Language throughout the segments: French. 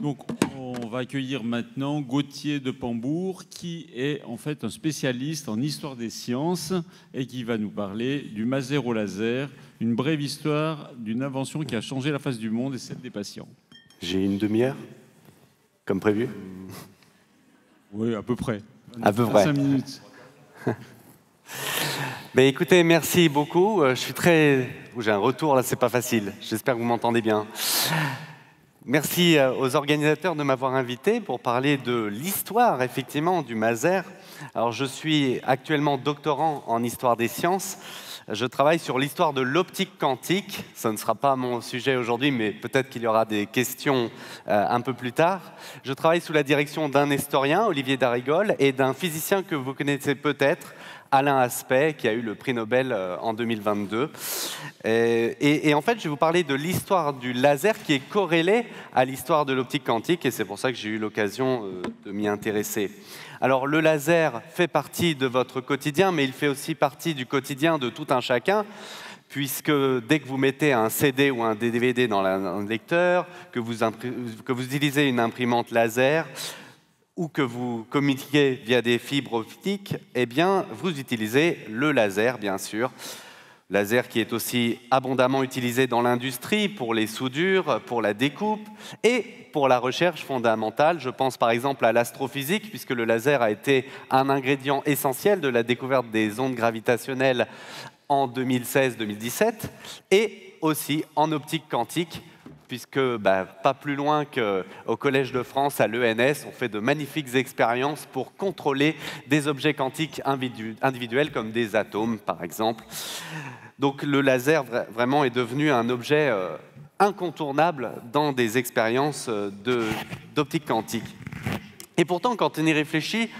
Donc, on va accueillir maintenant Gauthier de Pambourg, qui est en fait un spécialiste en histoire des sciences et qui va nous parler du maser au laser, une brève histoire d'une invention qui a changé la face du monde et celle des patients. J'ai une demi-heure, comme prévu? Oui, à peu près. À peu près. 5 minutes. Mais écoutez, merci beaucoup. Je suis très... J'ai un retour, là, c'est pas facile. J'espère que vous m'entendez bien. Merci aux organisateurs de m'avoir invité pour parler de l'histoire, effectivement, du maser. Alors, je suis actuellement doctorant en histoire des sciences. Je travaille sur l'histoire de l'optique quantique. Ça ne sera pas mon sujet aujourd'hui, mais peut-être qu'il y aura des questions un peu plus tard. Je travaille sous la direction d'un historien, Olivier Darrigol, et d'un physicien que vous connaissez peut-être, Alain Aspect, qui a eu le prix Nobel en 2022. Et en fait, je vais vous parler de l'histoire du laser qui est corrélée à l'histoire de l'optique quantique, et c'est pour ça que j'ai eu l'occasion de m'y intéresser. Alors, le laser fait partie de votre quotidien, mais il fait aussi partie du quotidien de tout un chacun, puisque dès que vous mettez un CD ou un DVD dans un lecteur, que vous utilisez une imprimante laser, ou que vous communiquez via des fibres optiques, eh bien, vous utilisez le laser, bien sûr. Laser qui est aussi abondamment utilisé dans l'industrie pour les soudures, pour la découpe et pour la recherche fondamentale. Je pense par exemple à l'astrophysique, puisque le laser a été un ingrédient essentiel de la découverte des ondes gravitationnelles en 2016-2017, et aussi en optique quantique, puisque pas plus loin qu'au Collège de France, à l'ENS, on fait de magnifiques expériences pour contrôler des objets quantiques individuels comme des atomes, par exemple. Donc le laser, vraiment, est devenu un objet incontournable dans des expériences d'optique quantique. Et pourtant, quand on y réfléchit,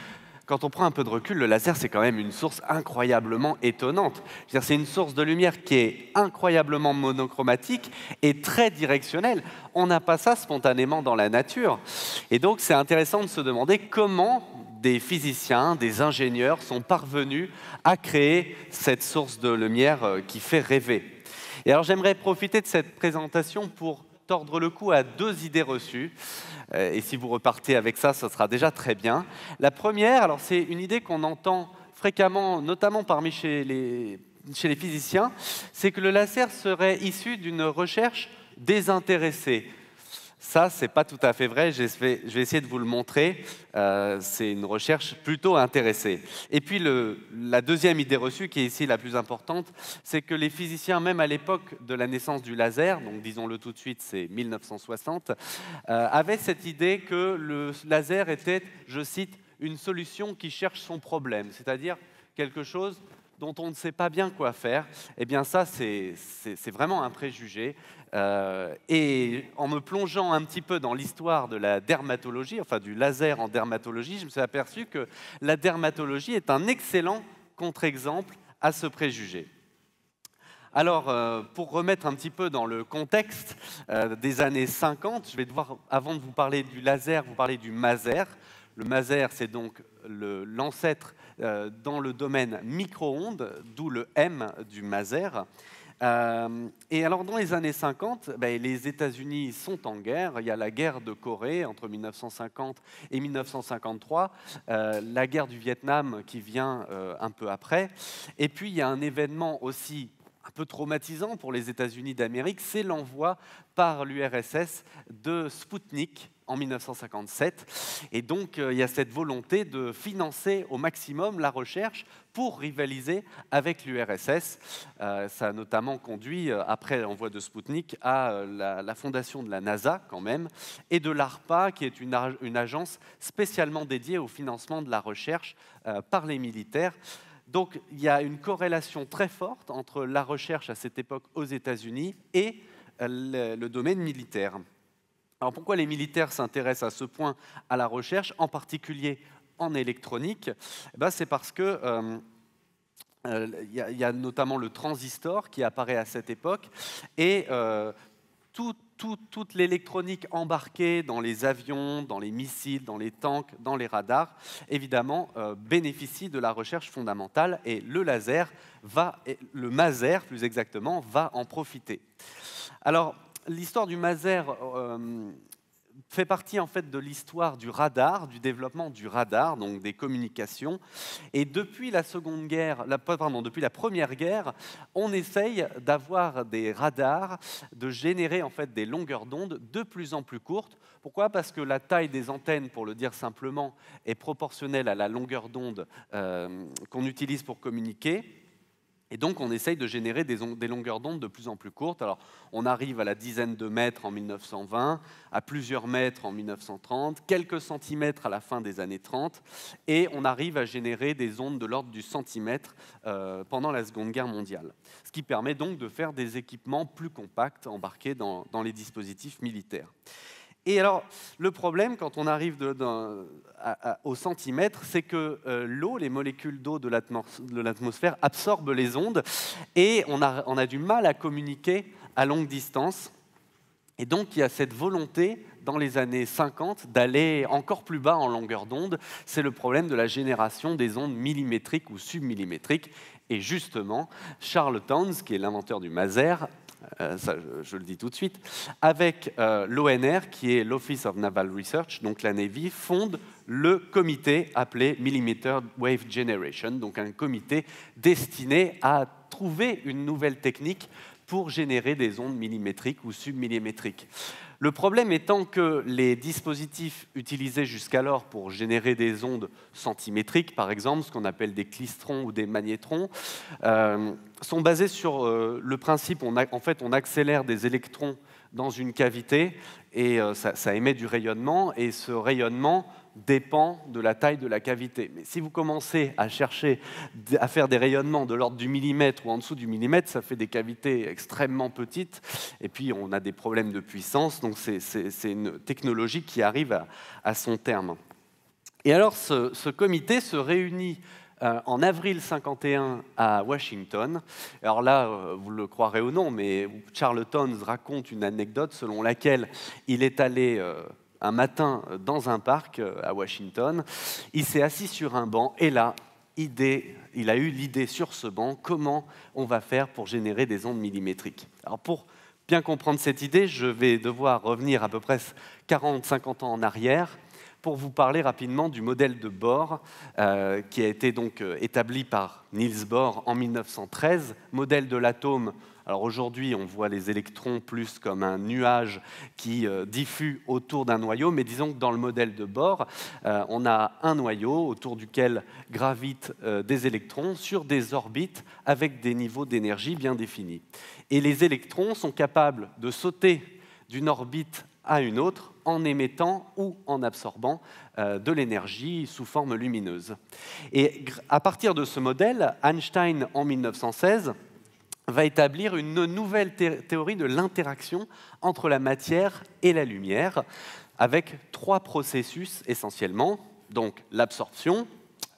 quand on prend un peu de recul, le laser, c'est quand même une source incroyablement étonnante. C'est une source de lumière qui est incroyablement monochromatique et très directionnelle. On n'a pas ça spontanément dans la nature. Et donc, c'est intéressant de se demander comment des physiciens, des ingénieurs sont parvenus à créer cette source de lumière qui fait rêver. Et alors, j'aimerais profiter de cette présentation pour tordre le cou à deux idées reçues. Et si vous repartez avec ça, ce sera déjà très bien. La première, alors c'est une idée qu'on entend fréquemment, notamment chez les physiciens, c'est que le laser serait issu d'une recherche désintéressée. Ça, ce n'est pas tout à fait vrai, je vais essayer de vous le montrer. C'est une recherche plutôt intéressée. Et puis, la deuxième idée reçue, qui est ici la plus importante, c'est que les physiciens, même à l'époque de la naissance du laser, donc disons-le tout de suite, c'est 1960, avaient cette idée que le laser était, je cite, une solution qui cherche son problème, c'est-à-dire quelque chose dont on ne sait pas bien quoi faire. Eh bien ça, c'est vraiment un préjugé. Et en me plongeant un petit peu dans l'histoire de la dermatologie, enfin du laser en dermatologie, je me suis aperçu que la dermatologie est un excellent contre-exemple à ce préjugé. Alors, pour remettre un petit peu dans le contexte des années 50, je vais devoir, avant de vous parler du laser, vous parler du maser. Le maser, c'est donc l'ancêtre dans le domaine micro-ondes, d'où le M du maser. Et alors, dans les années 50, les États-Unis sont en guerre. Il y a la guerre de Corée entre 1950 et 1953, la guerre du Vietnam qui vient un peu après. Et puis, il y a un événement aussi un peu traumatisant pour les États-Unis d'Amérique, c'est l'envoi par l'URSS de Spoutnik en 1957. Et donc, il y a cette volonté de financer au maximum la recherche pour rivaliser avec l'URSS. Ça a notamment conduit, après l'envoi de Spoutnik, à la fondation de la NASA, quand même, et de l'ARPA, qui est une agence spécialement dédiée au financement de la recherche par les militaires. Donc, il y a une corrélation très forte entre la recherche à cette époque aux États-Unis et le domaine militaire. Alors, pourquoi les militaires s'intéressent à ce point à la recherche, en particulier en électronique? C'est parce que y a notamment le transistor qui apparaît à cette époque et toute l'électronique embarquée dans les avions, dans les missiles, dans les tanks, dans les radars, évidemment, bénéficie de la recherche fondamentale et le maser, plus exactement, va en profiter. Alors, l'histoire du maser fait partie en fait de l'histoire du radar, du développement du radar, donc des communications. Et depuis depuis la Première Guerre, on essaye d'avoir des radars, de générer en fait des longueurs d'onde de plus en plus courtes. Pourquoi? Parce que la taille des antennes, pour le dire simplement, est proportionnelle à la longueur d'onde qu'on utilise pour communiquer. Et donc, on essaye de générer des longueurs d'onde de plus en plus courtes. Alors, on arrive à la dizaine de mètres en 1920, à plusieurs mètres en 1930, quelques centimètres à la fin des années 30, et on arrive à générer des ondes de l'ordre du centimètre pendant la Seconde Guerre mondiale. Ce qui permet donc de faire des équipements plus compacts embarqués dans les dispositifs militaires. Et alors, le problème, quand on arrive au centimètre, c'est que l'eau, les molécules d'eau de l'atmosphère absorbent les ondes et on a du mal à communiquer à longue distance. Et donc, il y a cette volonté, dans les années 50, d'aller encore plus bas en longueur d'onde. C'est le problème de la génération des ondes millimétriques ou submillimétriques. Et justement, Charles Townes, qui est l'inventeur du maser, ça, je le dis tout de suite, avec l'ONR, qui est l'Office of Naval Research, donc la Navy, fonde le comité appelé Millimeter Wave Generation, donc un comité destiné à trouver une nouvelle technique pour générer des ondes millimétriques ou submillimétriques. Le problème étant que les dispositifs utilisés jusqu'alors pour générer des ondes centimétriques, par exemple, ce qu'on appelle des klystrons ou des magnétrons, sont basés sur le principe, on accélère des électrons dans une cavité et ça émet du rayonnement, et ce rayonnement dépend de la taille de la cavité. Mais si vous commencez à chercher à faire des rayonnements de l'ordre du millimètre ou en dessous du millimètre, ça fait des cavités extrêmement petites, et puis on a des problèmes de puissance, donc c'est une technologie qui arrive à son terme. Et alors ce comité se réunit en avril 1951 à Washington. Alors là, vous le croirez ou non, mais Charles Townes raconte une anecdote selon laquelle il est allé un matin dans un parc à Washington, il s'est assis sur un banc et là, il a eu l'idée sur ce banc, comment on va faire pour générer des ondes millimétriques. Alors pour bien comprendre cette idée, je vais devoir revenir à peu près 40-50 ans en arrière pour vous parler rapidement du modèle de Bohr qui a été donc établi par Niels Bohr en 1913, modèle de l'atome. Alors aujourd'hui, on voit les électrons plus comme un nuage qui diffuse autour d'un noyau, mais disons que dans le modèle de Bohr, on a un noyau autour duquel gravitent des électrons sur des orbites avec des niveaux d'énergie bien définis. Et les électrons sont capables de sauter d'une orbite à une autre en émettant ou en absorbant de l'énergie sous forme lumineuse. Et à partir de ce modèle, Einstein, en 1916, va établir une nouvelle théorie de l'interaction entre la matière et la lumière, avec 3 processus essentiellement. Donc l'absorption,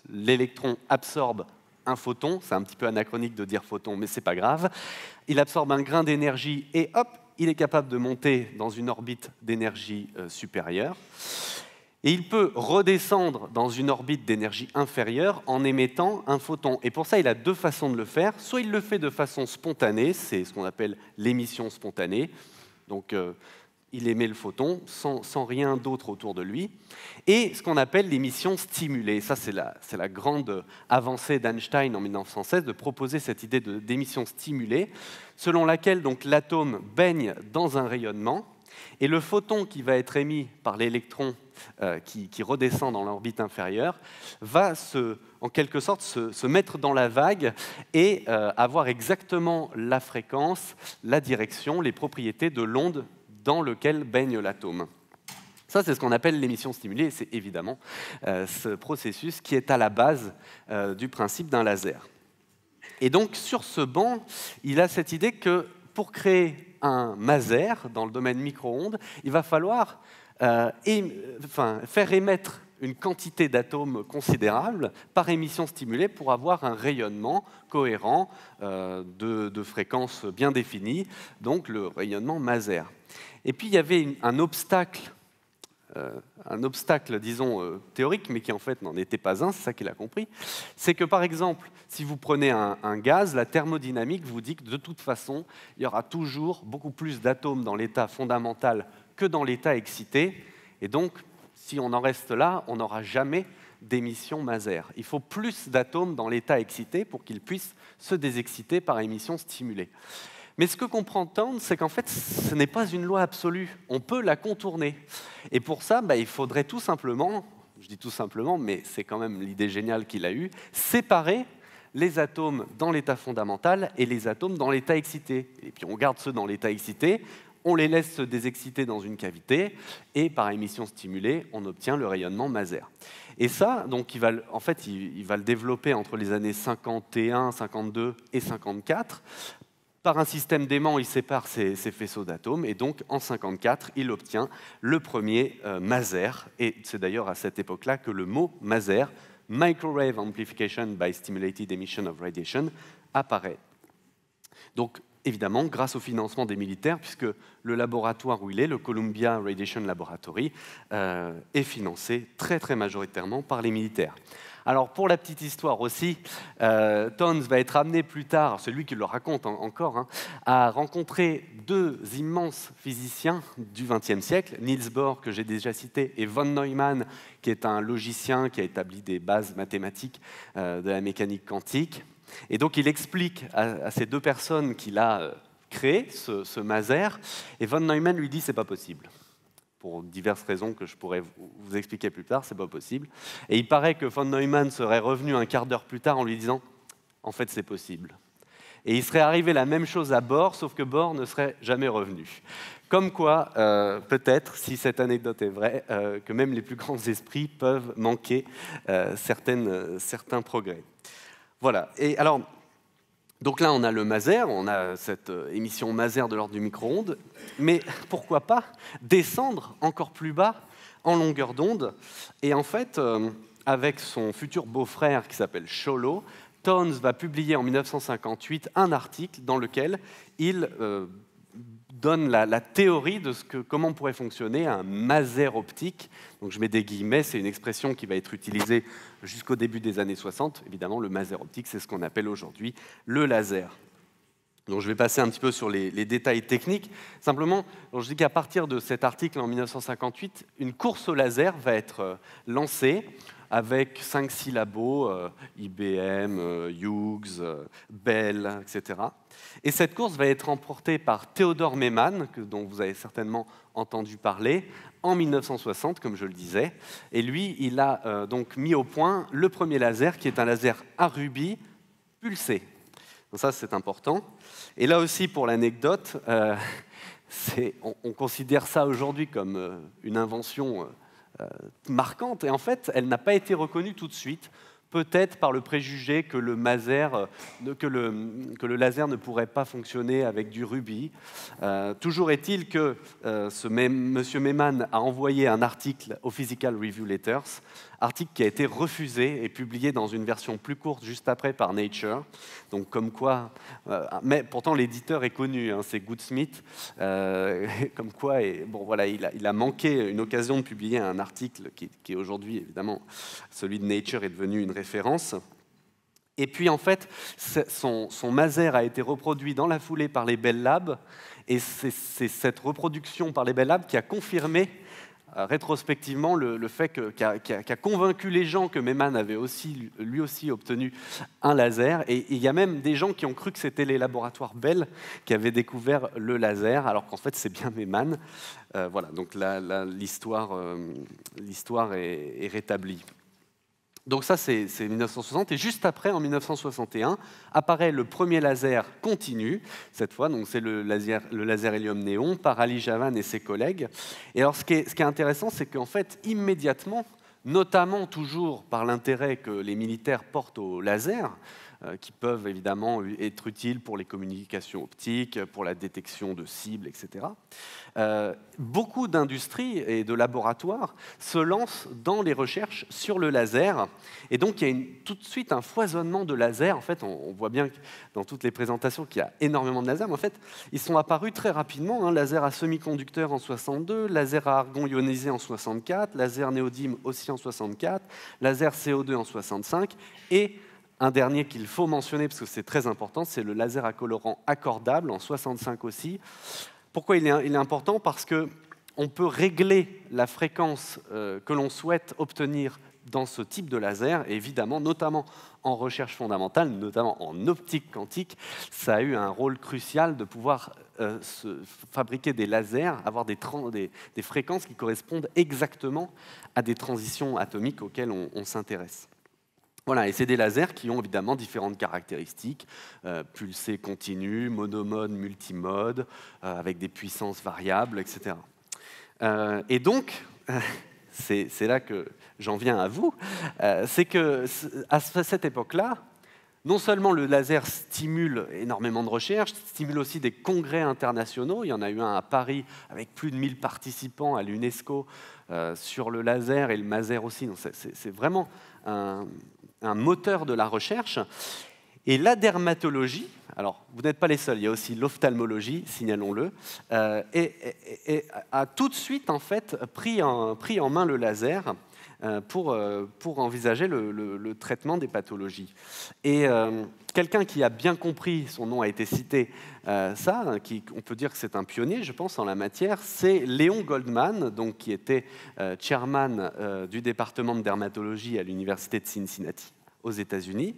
l'électron absorbe un photon, c'est un petit peu anachronique de dire photon, mais c'est pas grave. Il absorbe un grain d'énergie et hop, il est capable de monter dans une orbite d'énergie supérieure. Et il peut redescendre dans une orbite d'énergie inférieure en émettant un photon. Et pour ça, il a 2 façons de le faire. Soit il le fait de façon spontanée, c'est ce qu'on appelle l'émission spontanée. Donc, il émet le photon sans rien d'autre autour de lui. Et ce qu'on appelle l'émission stimulée. Ça, c'est la grande avancée d'Einstein en 1916, de proposer cette idée d'émission stimulée, selon laquelle donc, l'atome baigne dans un rayonnement, et le photon qui va être émis par l'électron qui redescend dans l'orbite inférieure va en quelque sorte se mettre dans la vague et avoir exactement la fréquence, la direction, les propriétés de l'onde dans laquelle baigne l'atome. Ça, c'est ce qu'on appelle l'émission stimulée, et c'est évidemment ce processus qui est à la base du principe d'un laser. Et donc, sur ce banc, il a cette idée que pour créer un maser dans le domaine micro-ondes, il va falloir faire émettre une quantité d'atomes considérable par émission stimulée pour avoir un rayonnement cohérent de fréquence bien définie, donc le rayonnement maser. Et puis il y avait un obstacle, disons, théorique, mais qui en fait n'en était pas un, c'est ça qu'il a compris, c'est que par exemple, si vous prenez un gaz, la thermodynamique vous dit que de toute façon, il y aura toujours beaucoup plus d'atomes dans l'état fondamental que dans l'état excité. Et donc, si on en reste là, on n'aura jamais d'émission Maser. Il faut plus d'atomes dans l'état excité pour qu'ils puissent se désexciter par émission stimulée. Mais ce que comprend Townes, c'est qu'en fait, ce n'est pas une loi absolue. On peut la contourner. Et pour ça, il faudrait tout simplement, je dis tout simplement, mais c'est quand même l'idée géniale qu'il a eue, séparer les atomes dans l'état fondamental et les atomes dans l'état excité. Et puis on garde ceux dans l'état excité, on les laisse se désexciter dans une cavité, et par émission stimulée, on obtient le rayonnement Maser. Et ça, donc, il va le développer entre les années 51, 52 et 54. Par un système d'aimant, il sépare ces faisceaux d'atomes, et donc en 54, il obtient le premier Maser. Et c'est d'ailleurs à cette époque-là que le mot Maser, Microwave Amplification by Stimulated Emission of Radiation, apparaît. Donc, évidemment, grâce au financement des militaires, puisque le laboratoire où il est, le Columbia Radiation Laboratory, est financé très très majoritairement par les militaires. Alors, pour la petite histoire aussi, Townes va être amené plus tard, celui qui le raconte encore, à rencontrer deux immenses physiciens du XXe siècle, Niels Bohr, que j'ai déjà cité, et von Neumann, qui est un logicien qui a établi des bases mathématiques de la mécanique quantique. Et donc, il explique à ces deux personnes qu'il a créé ce Maser, et von Neumann lui dit « c'est pas possible ». Pour diverses raisons que je pourrais vous expliquer plus tard, c'est pas possible. Et il paraît que von Neumann serait revenu un quart d'heure plus tard en lui disant « en fait, c'est possible ». Et il serait arrivé la même chose à Bohr, sauf que Bohr ne serait jamais revenu. Comme quoi, peut-être, si cette anecdote est vraie, que même les plus grands esprits peuvent manquer certains progrès. Voilà. Et alors, donc là, on a le Maser, on a cette émission Maser de l'ordre du micro-ondes, mais pourquoi pas descendre encore plus bas en longueur d'onde. Et en fait, avec son futur beau-frère qui s'appelle Schollo, Townes va publier en 1958 un article dans lequel il donne la théorie de comment pourrait fonctionner un Maser optique. Donc je mets des guillemets, c'est une expression qui va être utilisée jusqu'au début des années 60. Évidemment, le Maser optique, c'est ce qu'on appelle aujourd'hui le laser. Donc je vais passer un petit peu sur les détails techniques. Simplement, je dis qu'à partir de cet article en 1958, une course au laser va être lancée avec 5-6 labos, IBM, Hughes, Bell, etc. Et cette course va être remportée par Theodor Meymann, dont vous avez certainement entendu parler, en 1960, comme je le disais. Et lui, il a donc mis au point le premier laser, qui est un laser à rubis pulsé. Donc ça, c'est important. Et là aussi, pour l'anecdote, on considère ça aujourd'hui comme une invention marquante, et en fait, elle n'a pas été reconnue tout de suite, peut-être par le préjugé que le laser ne pourrait pas fonctionner avec du rubis. Toujours est-il que monsieur Meymann a envoyé un article au Physical Review Letters, article qui a été refusé et publié dans une version plus courte juste après par Nature. Donc comme quoi, mais pourtant l'éditeur est connu, c'est Goodsmith, comme quoi, bon voilà, il a manqué une occasion de publier un article qui est aujourd'hui évidemment celui de Nature est devenu une référence. Et puis en fait, son Maser a été reproduit dans la foulée par les Bell Labs, et c'est cette reproduction par les Bell Labs qui a confirmé rétrospectivement le fait qui a convaincu les gens que Meymann avait lui aussi obtenu un laser. Et il y a même des gens qui ont cru que c'était les laboratoires Bell qui avaient découvert le laser, alors qu'en fait c'est bien Meymann. Voilà, donc l'histoire est rétablie. Donc ça, c'est 1960. Et juste après, en 1961, apparaît le premier laser continu, cette fois, donc c'est le laser hélium-néon, par Ali Javan et ses collègues. Et alors, ce qui est intéressant, c'est qu'en fait, immédiatement, notamment toujours par l'intérêt que les militaires portent au laser, qui peuvent évidemment être utiles pour les communications optiques, pour la détection de cibles, etc. Beaucoup d'industries et de laboratoires se lancent dans les recherches sur le laser. Et donc, il y a tout de suite un foisonnement de lasers. En fait, on voit bien dans toutes les présentations qu'il y a énormément de lasers. Mais en fait, ils sont apparus très rapidement. Laser à semi-conducteur en 62, laser à argon ionisé en 64, laser néodyme aussi en 64, laser CO2 en 65, et un dernier qu'il faut mentionner, parce que c'est très important, c'est le laser à colorant accordable, en 65 aussi. Pourquoi il est important? Parce que on peut régler la fréquence que l'on souhaite obtenir dans ce type de laser, et évidemment, notamment en recherche fondamentale, notamment en optique quantique, ça a eu un rôle crucial de pouvoir fabriquer des lasers, avoir des fréquences qui correspondent exactement à des transitions atomiques auxquelles on s'intéresse. Voilà, et c'est des lasers qui ont évidemment différentes caractéristiques, pulsés continus, monomode, multimode, avec des puissances variables, etc. Et donc, c'est là que j'en viens à vous, c'est qu'à cette époque-là, non seulement le laser stimule énormément de recherche, stimule aussi des congrès internationaux. Il y en a eu un à Paris avec plus de 1000 participants à l'UNESCO sur le laser et le maser aussi. Donc c'est vraiment un moteur de la recherche. Et la dermatologie, alors vous n'êtes pas les seuls, il y a aussi l'ophtalmologie, signalons-le, a tout de suite en fait pris en main le laser pour envisager le traitement des pathologies. Et quelqu'un qui a bien compris, son nom a été cité, on peut dire que c'est un pionnier, je pense, en la matière, c'est Léon Goldman, donc, qui était chairman du département de dermatologie à l'université de Cincinnati, aux États-Unis.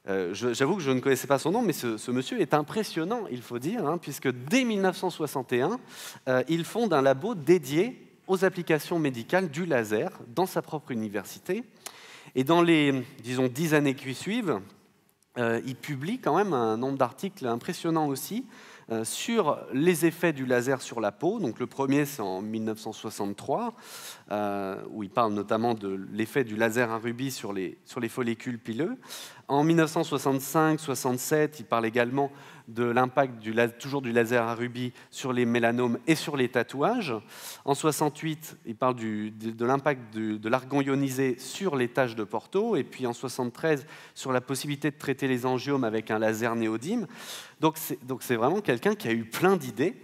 J'avoue que je ne connaissais pas son nom, mais ce monsieur est impressionnant, il faut dire, puisque dès 1961, il fonde un labo dédié aux applications médicales du laser dans sa propre université. Et dans les, disons, 10 années qui suivent, il publie quand même un nombre d'articles impressionnants aussi sur les effets du laser sur la peau. Donc le premier, c'est en 1963, où il parle notamment de l'effet du laser à rubis sur les follicules pileux. En 1965-67, il parle également de l'impact toujours du laser à rubis sur les mélanomes et sur les tatouages. En 68, il parle de l'impact de l'argon ionisé sur les taches de Porto. Et puis en 73, sur la possibilité de traiter les angiomes avec un laser néodyme. Donc c'est vraiment quelqu'un qui a eu plein d'idées.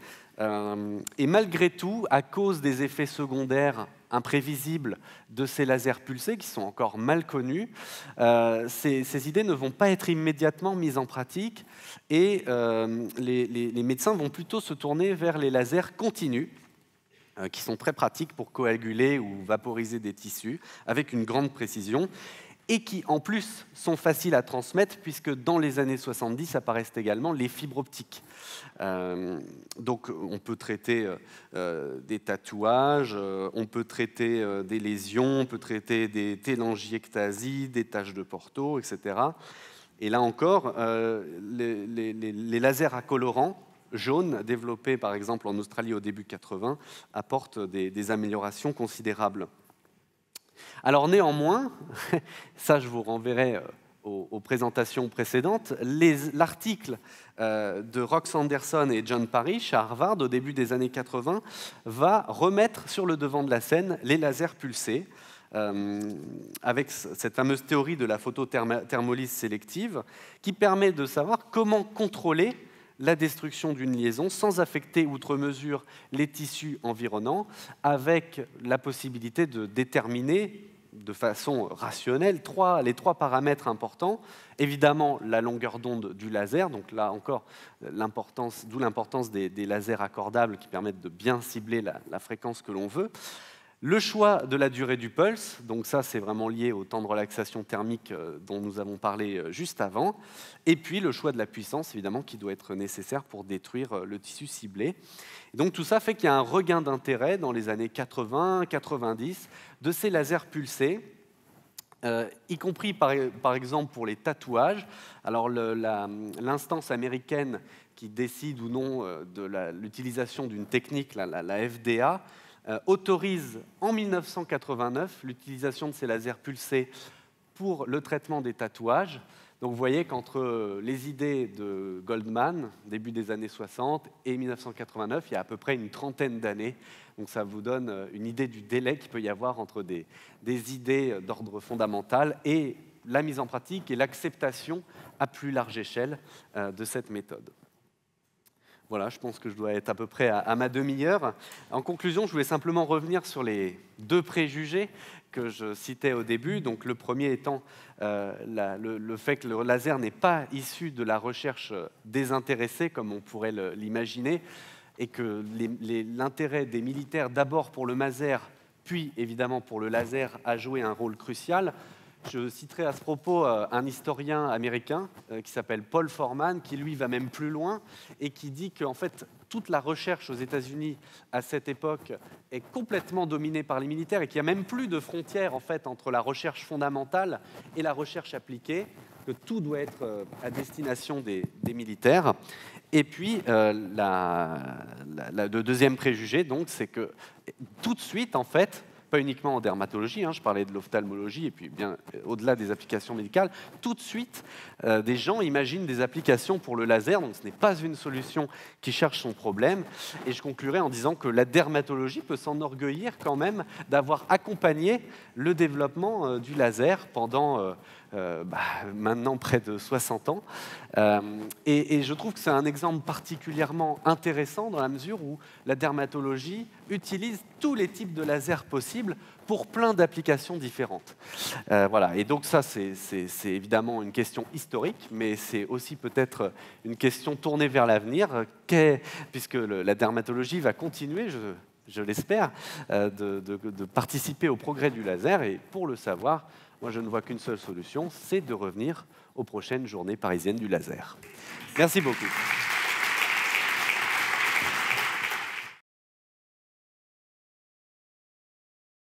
Et malgré tout, à cause des effets secondaires imprévisibles de ces lasers pulsés, qui sont encore mal connus, ces idées ne vont pas être immédiatement mises en pratique, et les médecins vont plutôt se tourner vers les lasers continus, qui sont très pratiques pour coaguler ou vaporiser des tissus, avec une grande précision, et qui, en plus, sont faciles à transmettre, puisque dans les années 70 apparaissent également les fibres optiques. Donc, on peut traiter des tatouages, on peut traiter des lésions, on peut traiter des télangiectasies, des taches de Porto, etc. Et là encore, les lasers à colorant jaunes, développés par exemple en Australie au début 80, apportent des améliorations considérables. Alors néanmoins, ça je vous renverrai aux présentations précédentes, l'article de Rox Anderson et John Parrish à Harvard au début des années 80 va remettre sur le devant de la scène les lasers pulsés, avec cette fameuse théorie de la photothermolyse sélective qui permet de savoir comment contrôler la destruction d'une liaison sans affecter outre mesure les tissus environnants, avec la possibilité de déterminer de façon rationnelle les trois paramètres importants. Évidemment, la longueur d'onde du laser, donc là encore, d'où l'importance des lasers accordables qui permettent de bien cibler la fréquence que l'on veut. Le choix de la durée du pulse, donc ça c'est vraiment lié au temps de relaxation thermique dont nous avons parlé juste avant, et puis le choix de la puissance évidemment qui doit être nécessaire pour détruire le tissu ciblé. Et donc tout ça fait qu'il y a un regain d'intérêt dans les années 80-90 de ces lasers pulsés, y compris par exemple pour les tatouages. Alors l'instance américaine qui décide ou non de l'utilisation d'une technique, la FDA, autorise en 1989 l'utilisation de ces lasers pulsés pour le traitement des tatouages. Donc vous voyez qu'entre les idées de Goldman, début des années 60, et 1989, il y a à peu près une trentaine d'années. Donc ça vous donne une idée du délai qu'il peut y avoir entre des idées d'ordre fondamental et la mise en pratique et l'acceptation à plus large échelle de cette méthode. Voilà, je pense que je dois être à peu près à ma demi-heure. En conclusion, je voulais simplement revenir sur les deux préjugés que je citais au début. Donc, le premier étant le fait que le laser n'est pas issu de la recherche désintéressée, comme on pourrait l'imaginer, et que l'intérêt des militaires, d'abord pour le Maser, puis évidemment pour le laser, a joué un rôle crucial. Je citerai à ce propos un historien américain qui s'appelle Paul Foreman, qui lui va même plus loin et qui dit qu'en fait, toute la recherche aux États-Unis à cette époque est complètement dominée par les militaires et qu'il n'y a même plus de frontière en fait, entre la recherche fondamentale et la recherche appliquée, que tout doit être à destination des militaires. Et puis, le deuxième préjugé, donc, c'est que tout de suite, en fait, pas uniquement en dermatologie, je parlais de l'ophtalmologie, et puis bien au-delà des applications médicales, tout de suite, des gens imaginent des applications pour le laser, donc ce n'est pas une solution qui cherche son problème. Et je conclurai en disant que la dermatologie peut s'enorgueillir quand même d'avoir accompagné le développement du laser pendant maintenant près de 60 ans. Et je trouve que c'est un exemple particulièrement intéressant dans la mesure où la dermatologie utilise tous les types de lasers possibles pour plein d'applications différentes. Voilà. Et donc ça, c'est évidemment une question historique, mais c'est aussi peut-être une question tournée vers l'avenir, puisque la dermatologie va continuer, je l'espère, de participer au progrès du laser. Et pour le savoir, moi, je ne vois qu'une seule solution, c'est de revenir aux prochaines journées parisiennes du laser. Merci beaucoup.